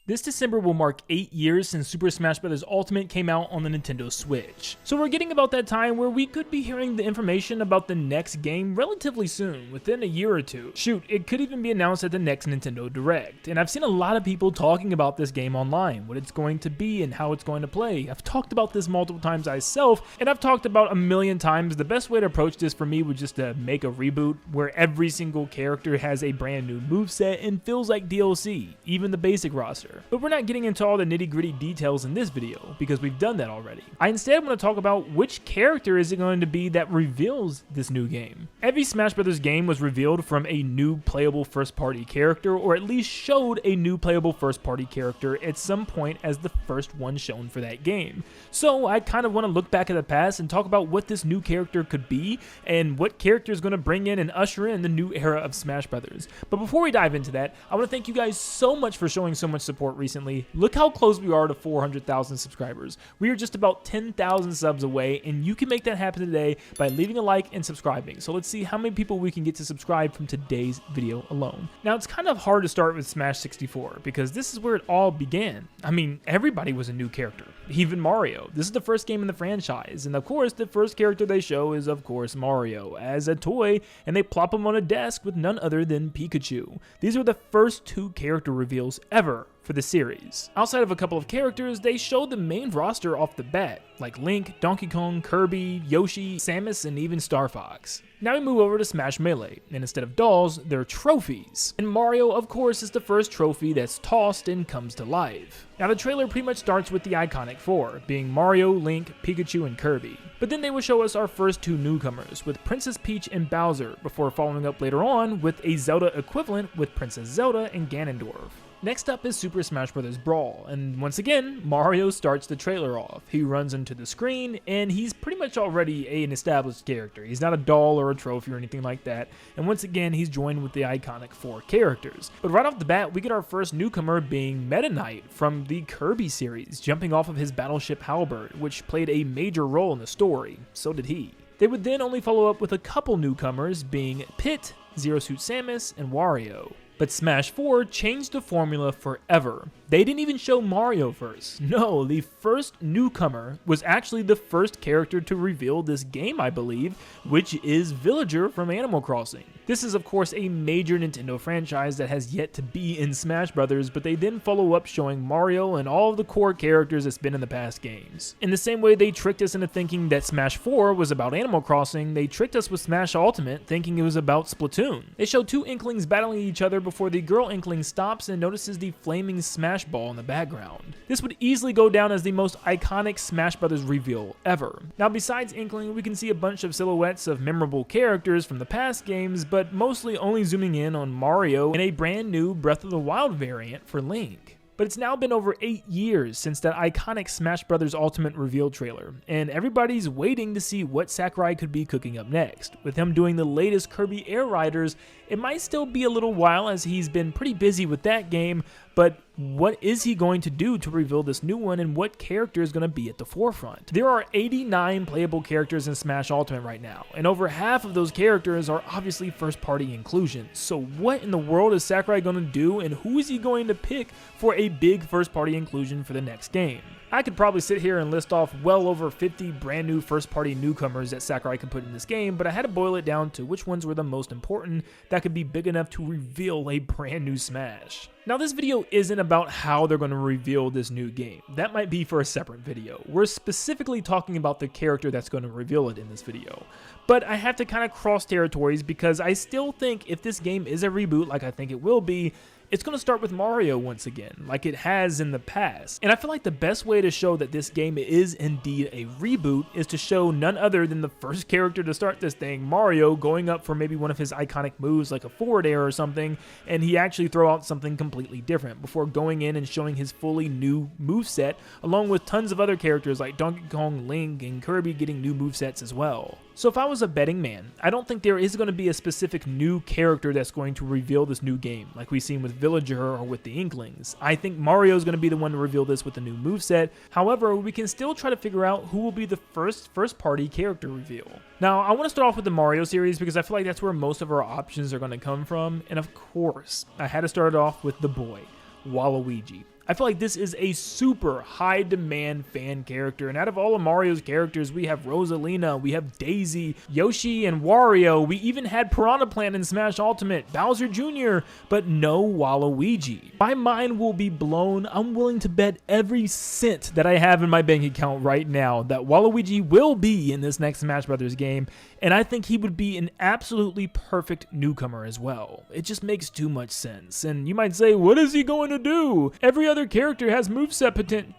This December will mark 8 years since Super Smash Bros. Ultimate came out on the Nintendo Switch. So we're getting about that time where we could be hearing the information about the next game relatively soon, within a year or two. Shoot, it could even be announced at the next Nintendo Direct. And I've seen a lot of people talking about this game online, what it's going to be and how it's going to play. I've talked about this multiple times myself, and I've talked about a million times the best way to approach this for me was just to make a reboot where every single character has a brand new moveset and feels like DLC, even the basic roster. But we're not getting into all the nitty-gritty details in this video, because we've done that already. I instead want to talk about which character is it going to be that reveals this new game. Every Smash Bros. Game was revealed from a new playable first-party character, or at least showed a new playable first-party character at some point as the first one shown for that game. So I kind of want to look back at the past and talk about what this new character could be, and what character is going to bring in and usher in the new era of Smash Bros. But before we dive into that, I want to thank you guys so much for showing so much support recently. Look how close we are to 400,000 subscribers. We are just about 10,000 subs away, and you can make that happen today by leaving a like and subscribing. So let's see how many people we can get to subscribe from today's video alone. Now, it's kind of hard to start with Smash 64 because this is where it all began. I mean, everybody was a new character, even Mario. This is the first game in the franchise, and of course, the first character they show is, of course, Mario as a toy, and they plop him on a desk with none other than Pikachu. These were the first 2 character reveals ever for the series. Outside of a couple of characters, they showed the main roster off the bat, like Link, Donkey Kong, Kirby, Yoshi, Samus, and even Star Fox. Now we move over to Smash Melee, and instead of dolls, they're trophies. And Mario, of course, is the first trophy that's tossed and comes to life. Now the trailer pretty much starts with the iconic 4, being Mario, Link, Pikachu, and Kirby. But then they will show us our first 2 newcomers, with Princess Peach and Bowser, before following up later on with a Zelda equivalent with Princess Zelda and Ganondorf. Next up is Super Smash Bros. Brawl, and once again, Mario starts the trailer off. He runs into the screen, and he's pretty much already an established character. He's not a doll or a trophy or anything like that, and once again, he's joined with the iconic 4 characters. But right off the bat, we get our first newcomer being Meta Knight from the Kirby series, jumping off of his battleship Halberd, which played a major role in the story. So did he. They would then only follow up with a couple newcomers being Pit, Zero Suit Samus, and Wario. But Smash 4 changed the formula forever. They didn't even show Mario first. No, the first newcomer was actually the first character to reveal this game, I believe, which is Villager from Animal Crossing. This is, of course, a major Nintendo franchise that has yet to be in Smash Bros., but they then follow up showing Mario and all of the core characters that's been in the past games. In the same way they tricked us into thinking that Smash 4 was about Animal Crossing, they tricked us with Smash Ultimate thinking it was about Splatoon. They show 2 Inklings battling each other before the girl Inkling stops and notices the flaming Smash Ball in the background. This would easily go down as the most iconic Smash Bros. Reveal ever. Now, besides Inkling, we can see a bunch of silhouettes of memorable characters from the past games, but mostly only zooming in on Mario and a brand new Breath of the Wild variant for Link. But it's now been over 8 years since that iconic Smash Bros. Ultimate reveal trailer, and everybody's waiting to see what Sakurai could be cooking up next. With him doing the latest Kirby Air Riders, it might still be a little while as he's been pretty busy with that game, but what is he going to do to reveal this new one, and what character is going to be at the forefront? There are 89 playable characters in Smash Ultimate right now, and over half of those characters are obviously first-party inclusions. So what in the world is Sakurai going to do, and who is he going to pick for a big first-party inclusion for the next game? I could probably sit here and list off well over 50 brand new first-party newcomers that Sakurai could put in this game, but I had to boil it down to which ones were the most important that could be big enough to reveal a brand new Smash. Now, this video isn't about how they're going to reveal this new game. That might be for a separate video. We're specifically talking about the character that's going to reveal it in this video. But I have to kind of cross territories because I still think if this game is a reboot, like I think it will be, it's going to start with Mario once again, like it has in the past. And I feel like the best way to show that this game is indeed a reboot is to show none other than the first character to start this thing, Mario, going up for maybe one of his iconic moves like a forward air or something, and he actually throw out something completely different before going in and showing his fully new moveset, along with tons of other characters like Donkey Kong, Link, and Kirby getting new movesets as well. So if I was a betting man, I don't think there is going to be a specific new character that's going to reveal this new game, like we've seen with Villager or with the Inklings. I think Mario is going to be the one to reveal this with the new moveset. However, we can still try to figure out who will be the first-party character reveal. Now, I want to start off with the Mario series because I feel like that's where most of our options are going to come from. And of course, I had to start it off with the boy, Waluigi. I feel like this is a super high demand fan character, and out of all of Mario's characters, we have Rosalina, we have Daisy, Yoshi, and Wario. We even had Piranha Plant in Smash Ultimate, Bowser Jr., but no Waluigi. My mind will be blown. I'm willing to bet every cent that I have in my bank account right now that Waluigi will be in this next Smash Brothers game, and I think he would be an absolutely perfect newcomer as well. It just makes too much sense. And you might say, what is he going to do? Every other character has moveset potential.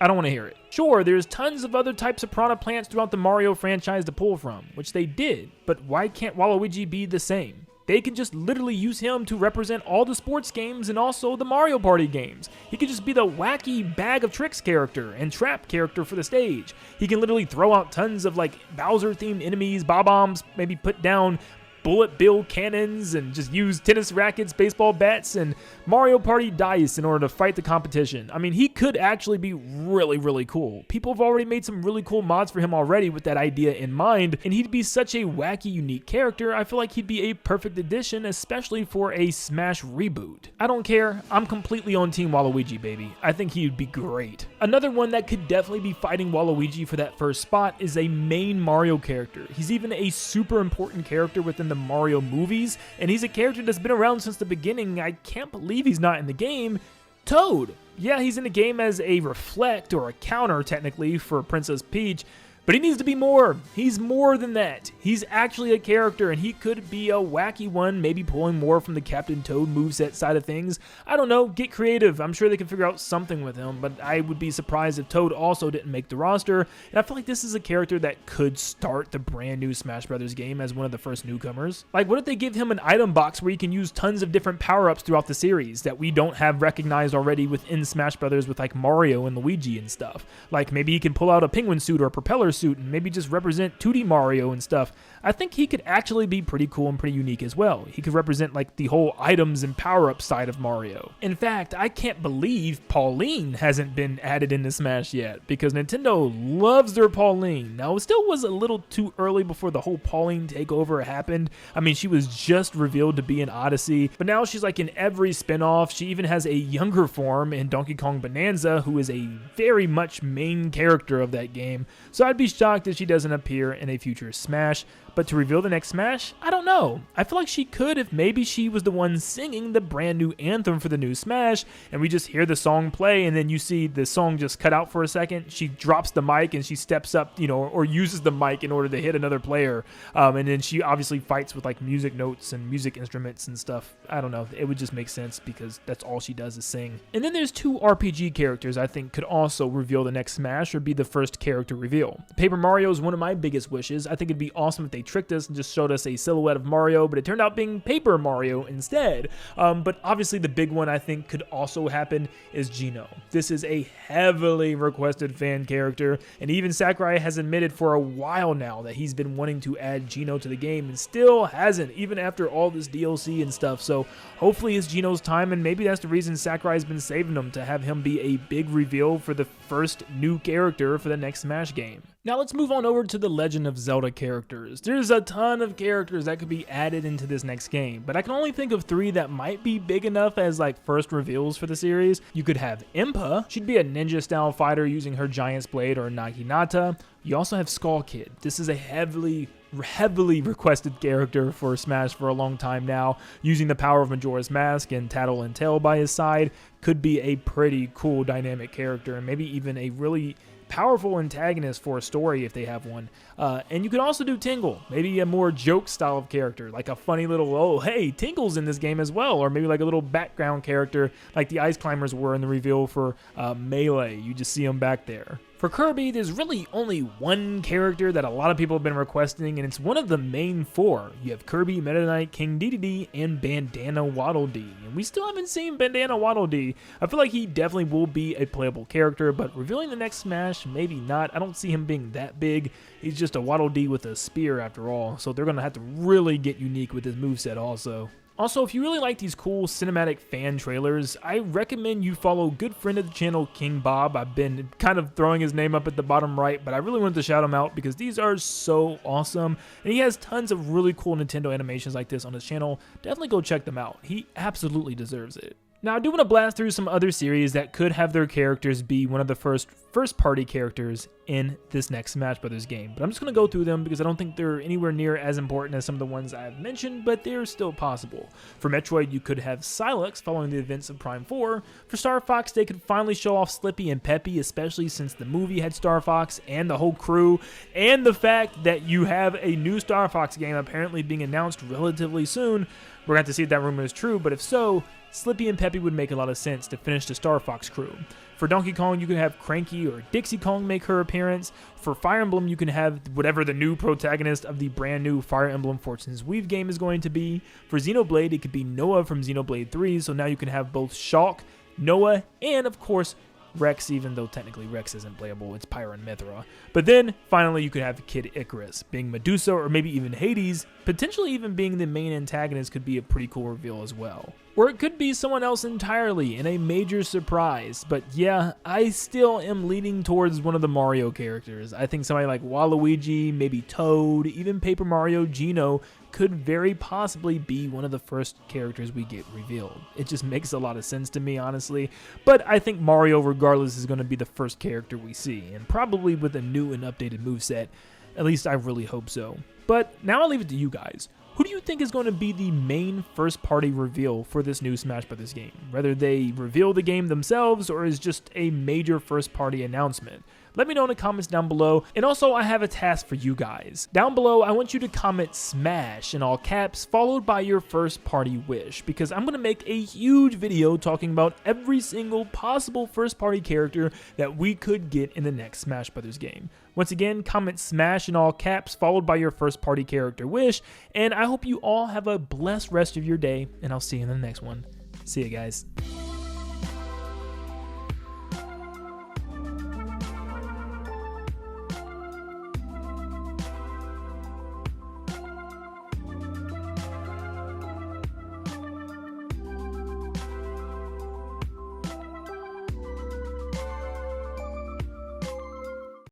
I don't want to hear it. Sure, there's tons of other types of Piranha Plants throughout the Mario franchise to pull from, which they did, but why can't Waluigi be the same? They can just literally use him to represent all the sports games and also the Mario Party games. He could just be the wacky bag of tricks character and trap character for the stage. He can literally throw out tons of like Bowser themed enemies, bob-ombs, maybe put down bullet bill cannons and just use tennis rackets, baseball bats, and Mario Party dice in order to fight the competition. I mean, he could actually be really, really cool. People have already made some really cool mods for him already with that idea in mind, and he'd be such a wacky, unique character. I feel like he'd be a perfect addition, especially for a Smash reboot. I don't care. I'm completely on Team Waluigi, baby. I think he'd be great. Another one that could definitely be fighting Waluigi for that first spot is a main Mario character. He's even a super important character within the Mario movies, and he's a character that's been around since the beginning. I can't believe he's not in the game. Toad. Yeah, he's in the game as a reflect or a counter technically for Princess Peach, but he needs to be more. He's more than that. He's actually a character, and he could be a wacky one, maybe pulling more from the Captain Toad moveset side of things. I don't know, get creative. I'm sure they can figure out something with him, but I would be surprised if Toad also didn't make the roster, and I feel like this is a character that could start the brand new Smash Brothers game as one of the first newcomers. Like, what if they give him an item box where he can use tons of different power-ups throughout the series that we don't have recognized already within Smash Brothers with like Mario and Luigi and stuff? Like, maybe he can pull out a penguin suit or a propeller suit and maybe just represent 2D Mario and stuff. I think he could actually be pretty cool and pretty unique as well. He could represent like the whole items and power-up side of Mario. In fact, I can't believe Pauline hasn't been added into Smash yet, because Nintendo loves their Pauline. Now, it still was a little too early before the whole Pauline takeover happened. I mean, she was just revealed to be in Odyssey, but now she's like in every spin-off. She even has a younger form in Donkey Kong Bonanza, who is a very much main character of that game. So I'd be shocked if she doesn't appear in a future Smash. But to reveal the next Smash, I don't know. I feel like she could if maybe she was the one singing the brand new anthem for the new Smash, and we just hear the song play, and then you see the song just cut out for a second. She drops the mic and she steps up, or uses the mic in order to hit another player. And then she obviously fights with like music notes and music instruments and stuff. I don't know. It would just make sense because that's all she does is sing. And then there's two RPG characters I think could also reveal the next Smash or be the first character reveal. Paper Mario is one of my biggest wishes. I think it'd be awesome if they tricked us and just showed us a silhouette of Mario, but it turned out being Paper Mario instead. But obviously the big one I think could also happen is Geno. This is a heavily requested fan character, and even Sakurai has admitted for a while now that he's been wanting to add Geno to the game and still hasn't, even after all this DLC and stuff. So hopefully it's Geno's time, and maybe that's the reason Sakurai's been saving him, to have him be a big reveal for the first new character for the next Smash game. Now let's move on over to the Legend of Zelda characters. There's a ton of characters that could be added into this next game, but I can only think of 3 that might be big enough as like first reveals for the series. You could have Impa. She'd be a ninja style fighter using her Giant's Blade or Naginata. You also have Skull Kid. This is a heavily requested character for Smash for a long time now, using the power of Majora's Mask and Tattle and Tail by his side. Could be a pretty cool dynamic character, and maybe even a really powerful antagonist for a story if they have one. And you could also do Tingle, maybe a more joke style of character, like a funny little, oh hey, Tingle's in this game as well, or maybe like a little background character like the Ice Climbers were in the reveal for Melee. You just see them back there. For Kirby, there's really only one character that a lot of people have been requesting, and it's one of the main 4. You have Kirby, Meta Knight, King Dedede, and Bandana Waddle Dee. And we still haven't seen Bandana Waddle Dee. I feel like he definitely will be a playable character, but revealing the next Smash, maybe not. I don't see him being that big. He's just a Waddle Dee with a spear after all, so they're going to have to really get unique with his moveset also. Also, if you really like these cool cinematic fan trailers, I recommend you follow good friend of the channel, King Bob. I've been kind of throwing his name up at the bottom right, but I really wanted to shout him out because these are so awesome. And he has tons of really cool Nintendo animations like this on his channel. Definitely go check them out. He absolutely deserves it. Now, I do want to blast through some other series that could have their characters be one of the first-party characters in this next Smash Brothers game, but I'm just going to go through them because I don't think they're anywhere near as important as some of the ones I've mentioned, but they're still possible. For Metroid, you could have Sylux following the events of Prime 4. For Star Fox, they could finally show off Slippy and Peppy, especially since the movie had Star Fox and the whole crew, and the fact that you have a new Star Fox game apparently being announced relatively soon. We're going to have to see if that rumor is true, but if so, Slippy and Peppy would make a lot of sense to finish the Star Fox crew. For Donkey Kong, you can have Cranky or Dixie Kong make her appearance. For Fire Emblem, you can have whatever the new protagonist of the brand new Fire Emblem Fortune's Weave game is going to be. For Xenoblade, it could be Noah from Xenoblade 3, so now you can have both Shulk, Noah, and of course, Rex, even though technically Rex isn't playable, it's Pyra and Mithra. But then, finally, you could have Kid Icarus, being Medusa or maybe even Hades, potentially even being the main antagonist could be a pretty cool reveal as well. Or it could be someone else entirely in a major surprise, but yeah, I still am leaning towards one of the Mario characters. I think somebody like Waluigi, maybe Toad, even Paper Mario, Geno, could very possibly be one of the first characters we get revealed. It just makes a lot of sense to me, honestly, but I think Mario, regardless, is going to be the first character we see, and probably with a new and updated moveset. At least I really hope so. But now I'll leave it to you guys. Who do you think is going to be the main first-party reveal for this new Smash Brothers game? Whether they reveal the game themselves or is just a major first-party announcement? Let me know in the comments down below. And also, I have a task for you guys. Down below, I want you to comment SMASH in all caps, followed by your first-party wish, because I'm going to make a huge video talking about every single possible first-party character that we could get in the next Smash Brothers game. Once again, comment SMASH in all caps, followed by your first-party character wish, and I hope you all have a blessed rest of your day, and I'll see you in the next one. See you guys.